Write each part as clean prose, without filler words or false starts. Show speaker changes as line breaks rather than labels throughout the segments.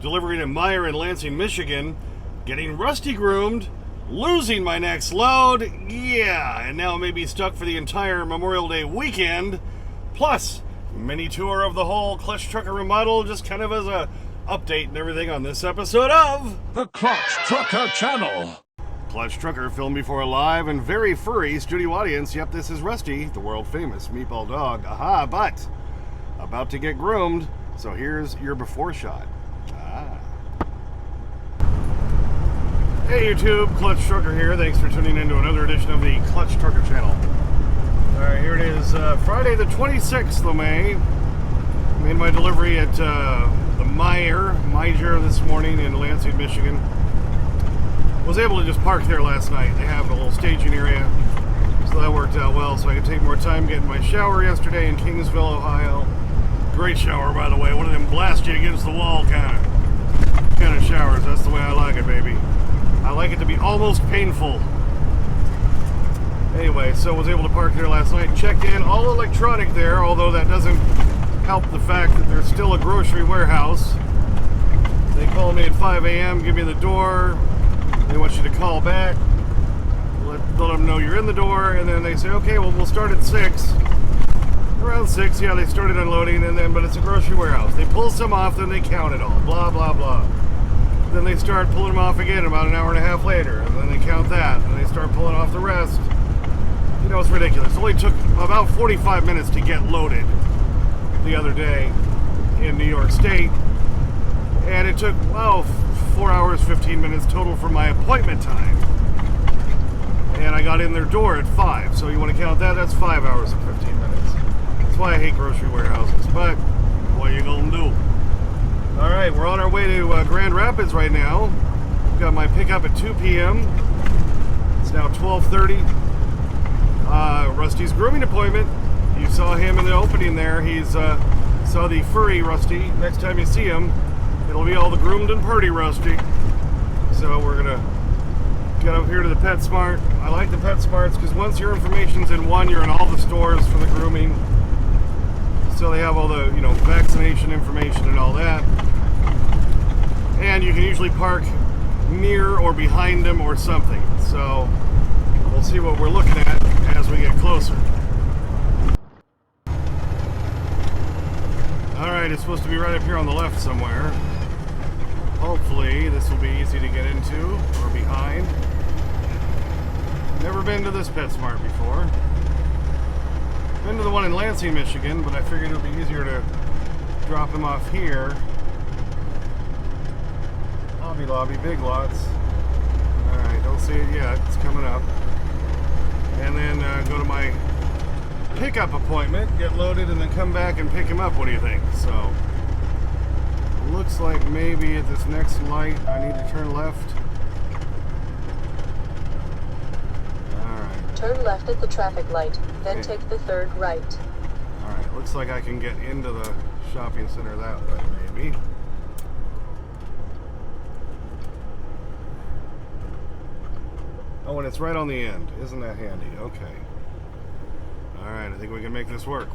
delivering a Meyer in Lansing, Michigan, getting Rusty groomed, losing my next load, yeah, and now maybe stuck for the entire Memorial Day weekend, plus mini tour of the whole Clutch Trucker remodel, just kind of as a update and everything on this episode of
the Clutch Trucker Channel.
Clutch Trucker, filmed before a live and very furry studio audience. Yep, this is Rusty, the world famous meatball dog. Aha, but about to get groomed, so here's your before shot. Hey YouTube, Clutch Trucker here. Thanks for tuning in to another edition of the Clutch Trucker Channel. Alright, here it is, Friday the 26th of May. Made my delivery at the Meyer this morning in Lansing, Michigan. Was able to just park there last night. They have a little staging area, so that worked out well, so I could take more time getting my shower yesterday in Kingsville, Ohio. Great shower, by the way. One of them blast you against the wall kind of showers. That's the way I like it, baby. I like it to be almost painful. Anyway, so was able to park there last night. Checked in, all electronic there, although that doesn't help the fact that there's still a grocery warehouse. They call me at 5 a.m., give me the door. They want you to call back, let them know you're in the door, and then they say, okay, well, we'll start at 6. Around 6, yeah, they started unloading, and then, but it's a grocery warehouse. They pull some off, then they count it all, blah, blah, blah. Then they start pulling them off again about an hour and a half later, and then they count that, and they start pulling off the rest. You know, it's ridiculous. It only took about 45 minutes to get loaded the other day in New York State, and it took, well, 4 hours, 15 minutes total for my appointment time. And I got in their door at 5, so you want to count that? That's 5 hours and 15 minutes. That's why I hate grocery warehouses, but what are you gonna do? Alright, we're on our way to Grand Rapids right now. We've got my pickup at 2 p.m. It's now 12:30. Rusty's grooming appointment. You saw him in the opening there. He's saw the furry Rusty. Next time you see him, it'll be all the groomed and purdy Rusty. So we're gonna get up here to the PetSmart. I like the PetSmarts because once your information's in one, you're in all the stores for the grooming. So they have all the, you know, vaccination information and all that. And you can usually park near or behind them or something. So we'll see what we're looking at as we get closer. Alright, it's supposed to be right up here on the left somewhere. Hopefully this will be easy to get into or behind. Never been to this PetSmart before. Been to the one in Lansing, Michigan, but I figured it would be easier to drop him off here. Hobby Lobby, Big Lots. Alright, don't see it yet. It's coming up. And then go to my pickup appointment, get loaded, and then come back and pick him up. What do you think? So, looks like maybe at this next light I need to turn left.
Turn left at the traffic light, then take the third right.
Alright, looks like I can get into the shopping center that way, maybe. Oh, and it's right on the end. Isn't that handy? Okay. Alright, I think we can make this work.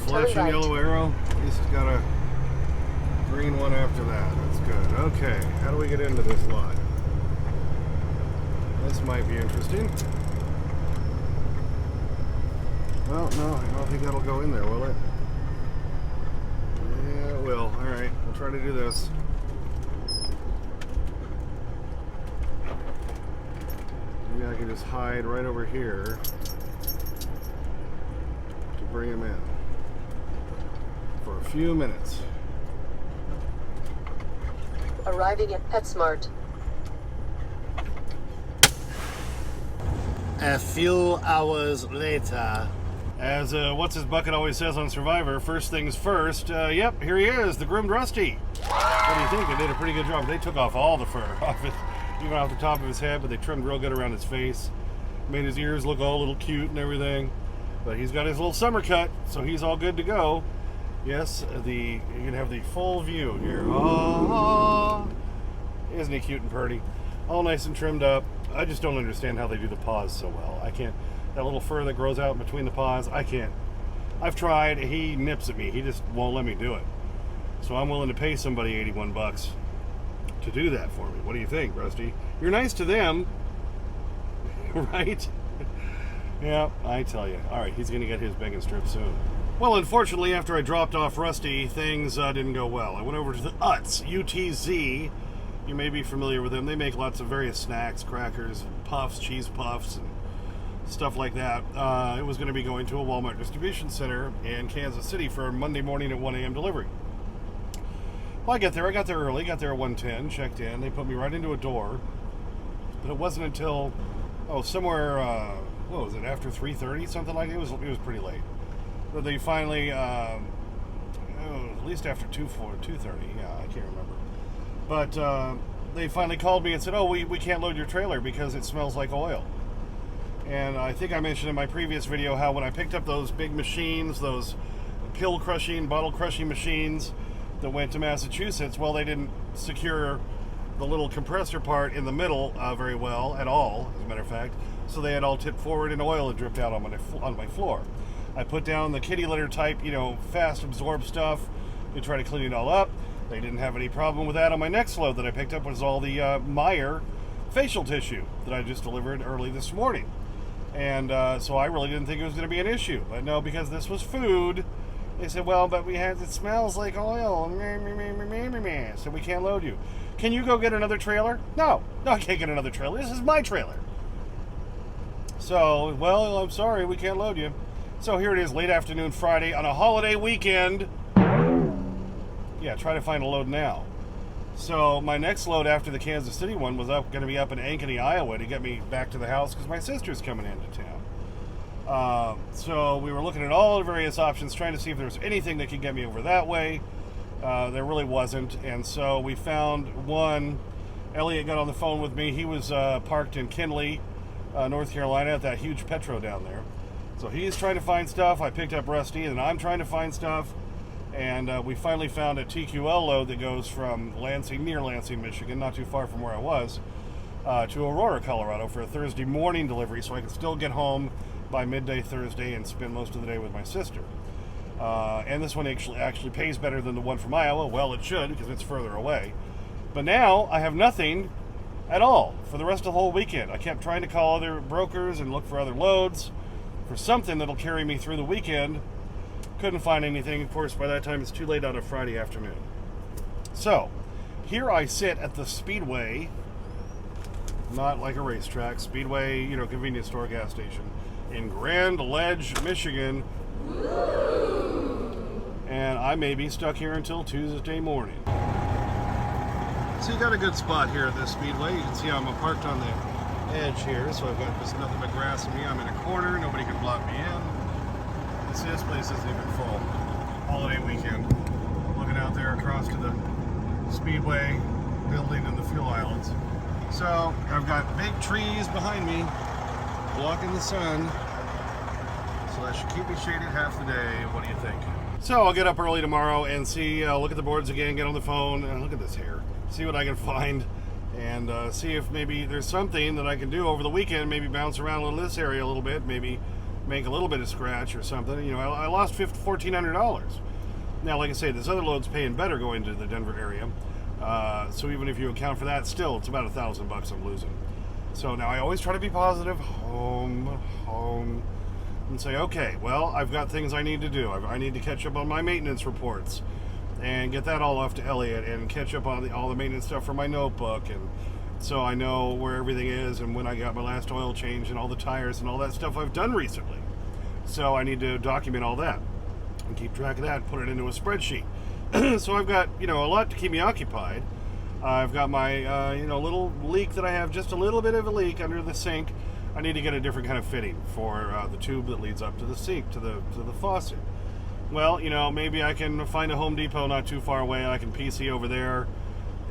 Flashing yellow arrow. At least it's got a green one after that. That's good. Okay, how do we get into this lot? This might be interesting. Well, no, I don't think that'll go in there, will it? Yeah, it will. Alright, we'll try to do this. Maybe I can just hide right over here to bring him in. For a few minutes.
Arriving at PetSmart.
A few hours later.
As What's His Bucket always says on Survivor, first things first. Yep, here he is, the groomed Rusty. What do you think? They did a pretty good job. They took off all the fur off it, even off the top of his head, but they trimmed real good around his face. Made his ears look all a little cute and everything. But he's got his little summer cut, so he's all good to go. Yes, you can have the full view here. Oh, isn't he cute and pretty? all nice and trimmed up. I just don't understand how they do the paws so well. I can't. That little fur that grows out between the paws, I can't. I've tried. He nips at me. He just won't let me do it. So I'm willing to pay somebody $81 to do that for me. What do you think, Rusty? You're nice to them, right? Yeah, I tell you. All right, he's going to get his bacon strip soon. Well, unfortunately, after I dropped off Rusty, things didn't go well. I went over to the Utz, UTZ. You may be familiar with them. They make lots of various snacks, crackers, puffs, cheese puffs, and stuff like that. It was going to be going to a Walmart distribution center in Kansas City for Monday morning at 1 a.m. delivery. Well, I got there early, got there at 1:10, checked in. They put me right into a door. But it wasn't until, somewhere, what was it, after 3:30, something like that? It was pretty late. But they finally, at least after 2:30, yeah, I can't remember. But they finally called me and said, we can't load your trailer because it smells like oil. And I think I mentioned in my previous video how when I picked up those big machines, those pill crushing, bottle crushing machines that went to Massachusetts, well, they didn't secure the little compressor part in the middle very well at all, as a matter of fact. So they had all tipped forward and oil had dripped out on my floor. I put down the kitty litter type, fast absorb stuff to try to clean it all up. They didn't have any problem with that. On my next load that I picked up was all the Meyer facial tissue that I just delivered early this morning. And so I really didn't think it was going to be an issue. But no, because this was food, they said, well, but it smells like oil. So we can't load you. Can you go get another trailer? No, I can't get another trailer. This is my trailer. So, well, I'm sorry, we can't load you. So here it is, late afternoon Friday on a holiday weekend. Yeah, try to find a load now. So my next load after the Kansas City one was going to be up in Ankeny, Iowa to get me back to the house because my sister's coming into town. So we were looking at all the various options, trying to see if there was anything that could get me over that way. There really wasn't. And so we found one. Elliot got on the phone with me. He was parked in Kinley, North Carolina at that huge Petro down there. So he's trying to find stuff. I picked up Rusty, and I'm trying to find stuff. And we finally found a TQL load that goes from Lansing, near Lansing, Michigan, not too far from where I was, to Aurora, Colorado for a Thursday morning delivery so I can still get home by midday Thursday and spend most of the day with my sister. And this one actually pays better than the one from Iowa. Well, it should because it's further away. But now I have nothing at all for the rest of the whole weekend. I kept trying to call other brokers and look for other loads for something that'll carry me through the weekend. Couldn't find anything. Of course, by that time, it's too late on a Friday afternoon. So, here I sit at the Speedway, not like a racetrack, Speedway, convenience store gas station, in Grand Ledge, Michigan. And I may be stuck here until Tuesday morning. So you got a good spot here at this Speedway. You can see I'm parked on the edge here, so I've got just nothing but grass in me. I'm in a corner. Nobody can block me in. This place isn't even full. Holiday weekend. Looking out there across to the Speedway building and the fuel islands. So I've got big trees behind me blocking the sun. So that should keep me shaded half the day. What do you think? So I'll get up early tomorrow and see, look at the boards again, get on the phone, and look at this hair. See what I can find and see if maybe there's something that I can do over the weekend. Maybe bounce around this area a little bit. Maybe make a little bit of scratch or something. I lost $1,400. Now, like I say, this other load's paying better going to the Denver area. So even if you account for that, still, it's about $1,000 I'm losing. So now I always try to be positive, home, and say, okay, well, I've got things I need to do. I need to catch up on my maintenance reports and get that all off to Elliot and catch up on all the maintenance stuff for my notebook. And so I know where everything is and when I got my last oil change and all the tires and all that stuff I've done recently. So I need to document all that and keep track of that and put it into a spreadsheet. So I've got, a lot to keep me occupied. I've got my, little leak that I have, just a little bit of a leak under the sink. I need to get a different kind of fitting for the tube that leads up to the sink, to the faucet. Well, maybe I can find a Home Depot not too far away. I can PC over there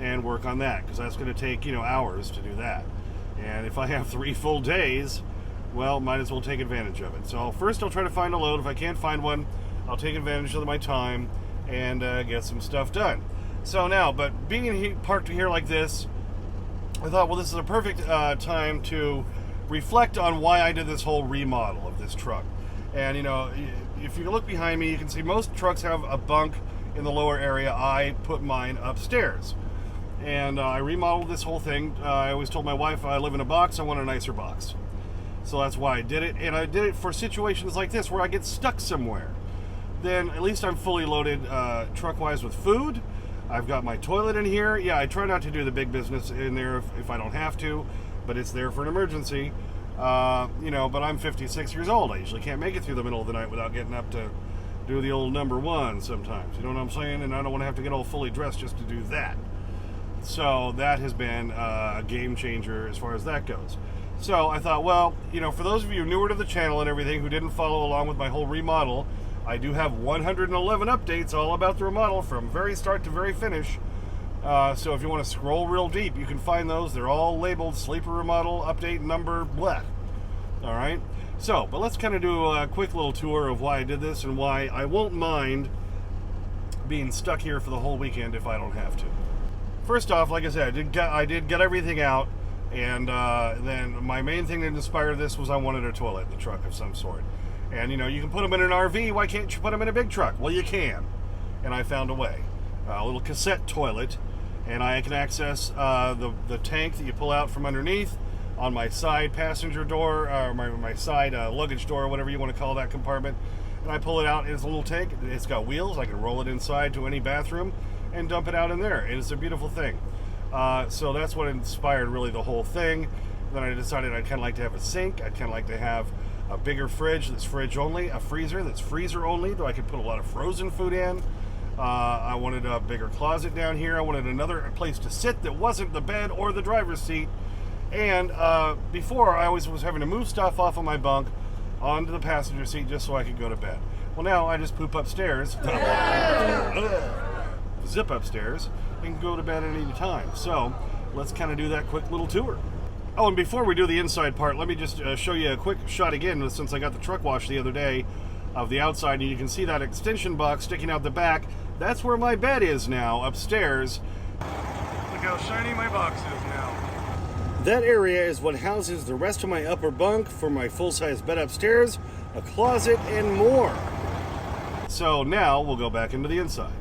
and work on that, because that's going to take, hours to do that. And if I have 3 full days, well, might as well take advantage of it. So first I'll try to find a load. If I can't find one, I'll take advantage of my time and get some stuff done. So now, but being parked here like this, I thought, well, this is a perfect time to reflect on why I did this whole remodel of this truck. And, you know, if you look behind me, you can see most trucks have a bunk in the lower area. I put mine upstairs. And I remodeled this whole thing. I always told my wife, I live in a box, I want a nicer box. So that's why I did it. And I did it for situations like this where I get stuck somewhere. Then at least I'm fully loaded truck-wise with food. I've got my toilet in here. Yeah, I try not to do the big business in there if I don't have to, but it's there for an emergency. You know, but I'm 56 years old. I usually can't make it through the middle of the night without getting up to do the old number one sometimes. You know what I'm saying? And I don't want to have to get all fully dressed just to do that. So that has been a game changer as far as that goes. So I thought, well, you know, for those of you newer to the channel and everything who didn't follow along with my whole remodel, I do have 111 updates all about the remodel from very start to very finish. So if you want to scroll real deep, you can find those. They're all labeled sleeper remodel update number blah. All right. So, but let's kind of do a quick little tour of why I did this and why I won't mind being stuck here for the whole weekend if I don't have to. First off, like I said, I did get everything out, and then my main thing that inspired this was I wanted a toilet in the truck of some sort. And, you know, you can put them in an RV. Why can't you put them in a big truck? Well, you can. And I found a way. A little cassette toilet. And I can access the tank that you pull out from underneath on my side passenger door, or my side luggage door, whatever you want to call that compartment. And I pull it out, and it's a little tank. It's got wheels. I can roll it inside to any bathroom and dump it out in there. And it's a beautiful thing. So that's what inspired really the whole thing. Then I decided I'd kind of like to have a sink. I'd kind of like to have a bigger fridge that's fridge only, a freezer that's freezer only, though I could put a lot of frozen food in. I wanted a bigger closet down here. I wanted another place to sit that wasn't the bed or the driver's seat. And before, I always was having to move stuff off of my bunk onto the passenger seat just so I could go to bed. Well, now I just poop upstairs, zip upstairs, and go to bed at any time. So let's kind of do that quick little tour. Oh, and before we do the inside part, let me just show you a quick shot again, since I got the truck wash the other day, of the outside, and you can see that extension box sticking out the back. That's where my bed is now, upstairs. Look how shiny my box is now. That area is what houses the rest of my upper bunk for my full-size bed upstairs, a closet, and more. So now we'll go back into the inside.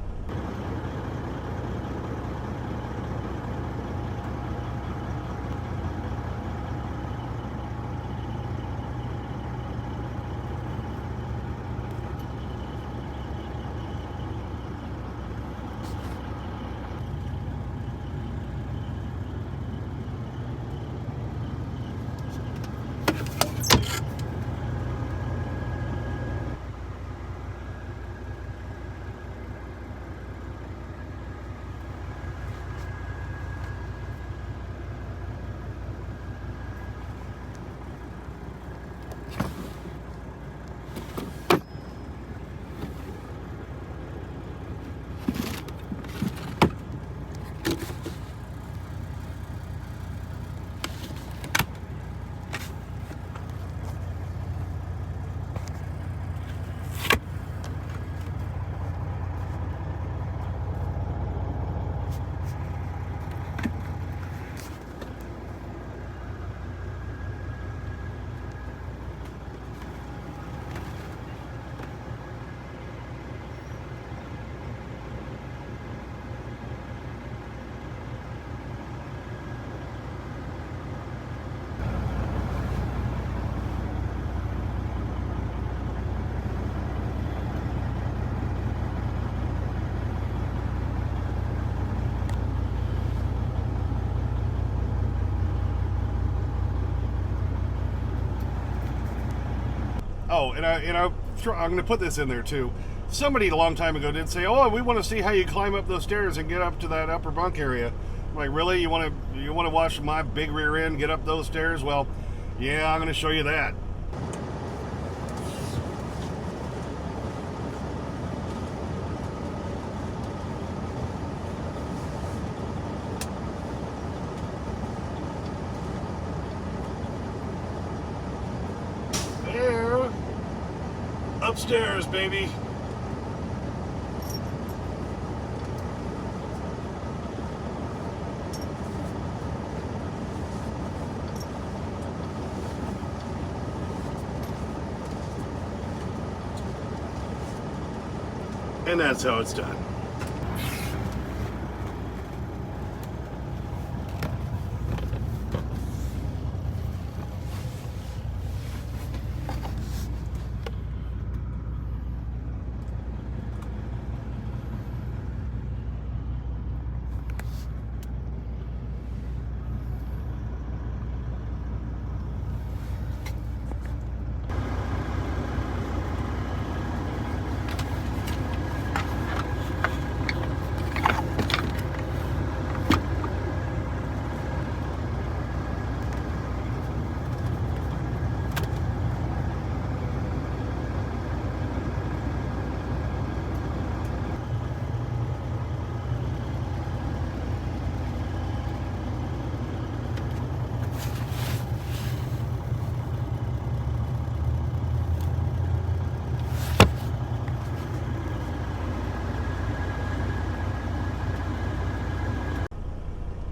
Oh, and I'm going to put this in there too. Somebody a long time ago did say, "Oh, we want to see how you climb up those stairs and get up to that upper bunk area." I'm like, really? You want to watch my big rear end get up those stairs? Well, yeah, I'm going to show you that. There, upstairs, baby. And that's how it's done.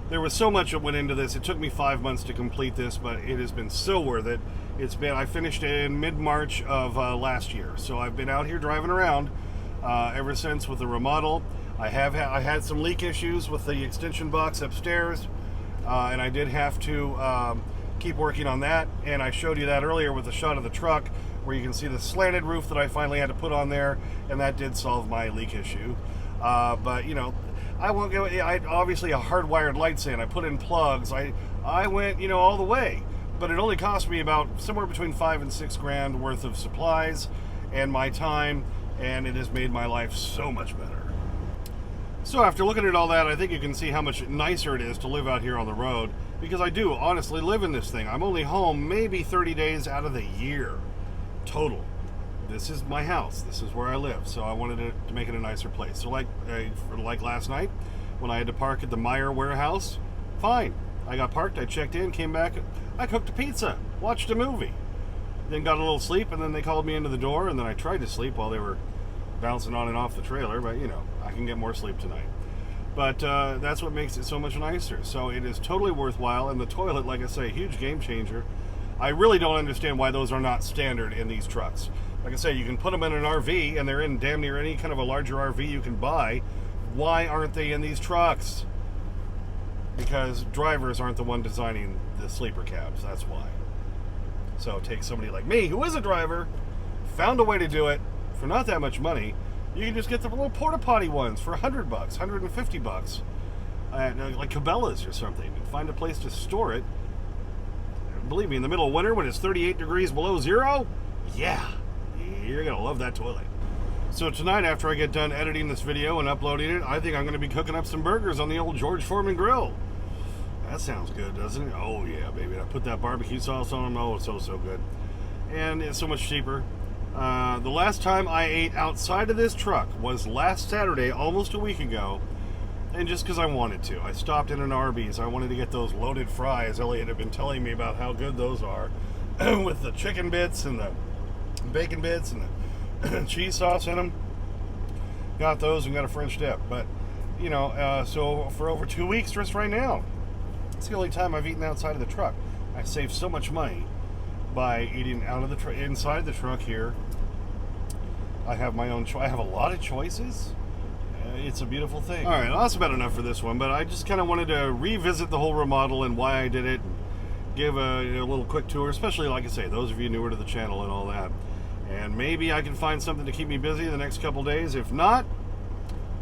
There was so much that went into this. It took me 5 months to complete this, but it has been so worth it. I finished it in mid-March of last year. So I've been out here driving around ever since with the remodel. I had some leak issues with the extension box upstairs, and I did have to keep working on that. And I showed you that earlier with the shot of the truck, where you can see the slanted roof that I finally had to put on there, and that did solve my leak issue. But you know, I won't go. I obviously a hardwired light stand. I put in plugs. I went, you know, all the way, but it only cost me about somewhere between $5 and $6 grand worth of supplies and my time, and it has made my life so much better. So after looking at all that, I think you can see how much nicer it is to live out here on the road, because I do honestly live in this thing. I'm only home maybe 30 days out of the year total. This is my house. This is where I live. So I wanted to make it a nicer place. So like last night when I had to park at the Meyer warehouse, fine. I got parked, I checked in, came back, I cooked a pizza, watched a movie, then got a little sleep, and then they called me into the door, and then I tried to sleep while they were bouncing on and off the trailer, but you know, I can get more sleep tonight. But that's what makes it so much nicer. So it is totally worthwhile, and the toilet, like I say, huge game changer. I really don't understand why those are not standard in these trucks. Like I say, you can put them in an RV, and they're in damn near any kind of a larger RV you can buy. Why aren't they in these trucks? Because drivers aren't the one designing the sleeper cabs, that's why. So take somebody like me, who is a driver, found a way to do it for not that much money. You can just get the little porta potty ones for $100, $150, like Cabela's or something, and find a place to store it. Believe me, in the middle of winter when it's 38 degrees below zero, yeah, you're gonna love that toilet. So tonight, after I get done editing this video and uploading it, I think I'm gonna be cooking up some burgers on the old George Foreman grill. That sounds good, doesn't it? Oh yeah, baby. I put that barbecue sauce on them. Oh, it's so good. And it's so much cheaper. The last time I ate outside of this truck was last Saturday, almost a week ago. And just because I wanted to. I stopped in an Arby's. I wanted to get those loaded fries. Elliot had been telling me about how good those are. With the chicken bits and the bacon bits and the cheese sauce in them. Got those and got a French dip. But, you know, so for over 2 weeks just right now, it's the only time I've eaten outside of the truck. I saved so much money by eating out of the inside the truck here. I have my own I have a lot of choices. It's a beautiful thing. All right, well, that's about enough for this one, but I just kind of wanted to revisit the whole remodel and why I did it, and give a little quick tour, especially, like I say, those of you newer to the channel and all that. And maybe I can find something to keep me busy the next couple days. If not,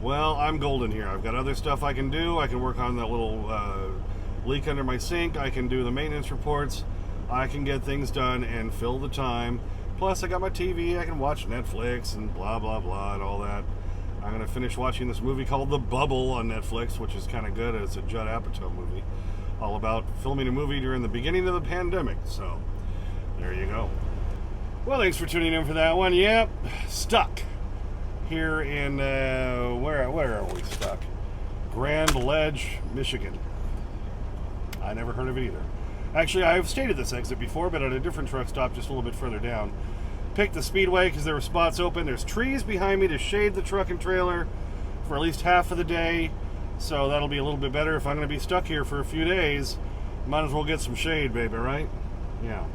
well, I'm golden here. I've got other stuff I can do. I can work on that little leak under my sink. I can do the maintenance reports. I can get things done and fill the time. Plus, I got my TV. I can watch Netflix and blah, blah, blah, and all that. I'm going to finish watching this movie called The Bubble on Netflix, which is kind of good. It's a Judd Apatow movie, all about filming a movie during the beginning of the pandemic. So, there you go. Well, thanks for tuning in for that one. Yep, stuck here in, where are we stuck? Grand Ledge, Michigan. I never heard of it either. Actually, I've stayed at this exit before, but at a different truck stop just a little bit further down. Picked the Speedway because there were spots open. There's trees behind me to shade the truck and trailer for at least half of the day. So that'll be a little bit better. If I'm going to be stuck here for a few days, might as well get some shade, baby, right? Yeah.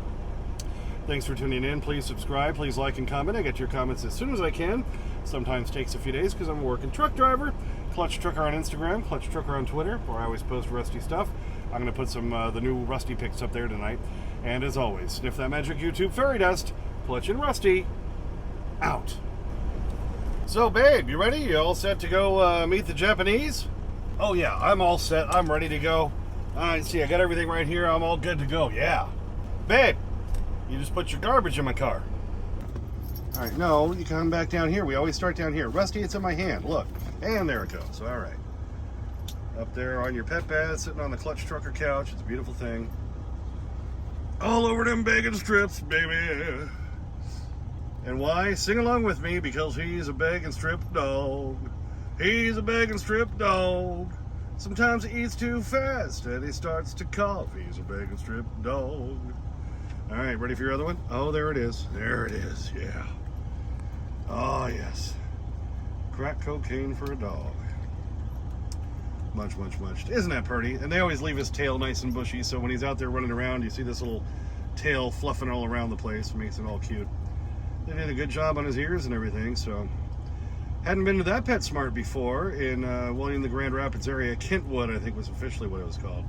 Thanks for tuning in. Please subscribe. Please like and comment. I get your comments as soon as I can. Sometimes takes a few days because I'm a working truck driver. Clutch Trucker on Instagram, Clutch Trucker on Twitter, where I always post Rusty stuff. I'm going to put some the new Rusty pics up there tonight. And as always, sniff that magic YouTube fairy dust. Clutch and Rusty, out. So, babe, you ready? You all set to go meet the Japanese? Oh, yeah, I'm all set. I'm ready to go. See, I got everything right here. I'm all good to go. Yeah. Babe, you just put your garbage in my car. All right, no, you come back down here. We always start down here. Rusty, it's in my hand. Look. And there it goes. All right. Up there on your pet bed, sitting on the Clutch Trucker couch. It's a beautiful thing. All over them bacon strips, baby. And why? Sing along with me, because he's a bacon strip dog. He's a bacon strip dog. Sometimes he eats too fast and he starts to cough. He's a bacon strip dog. All right, ready for your other one? Oh, there it is. There it is, yeah. Oh, yes. Crack cocaine for a dog. Much, much, much. Isn't that pretty? And they always leave his tail nice and bushy, so when he's out there running around, you see this little tail fluffing all around the place. Makes it all cute. They did a good job on his ears and everything, so. Hadn't been to that PetSmart before in William the Grand Rapids area. Kentwood, I think, was officially what it was called.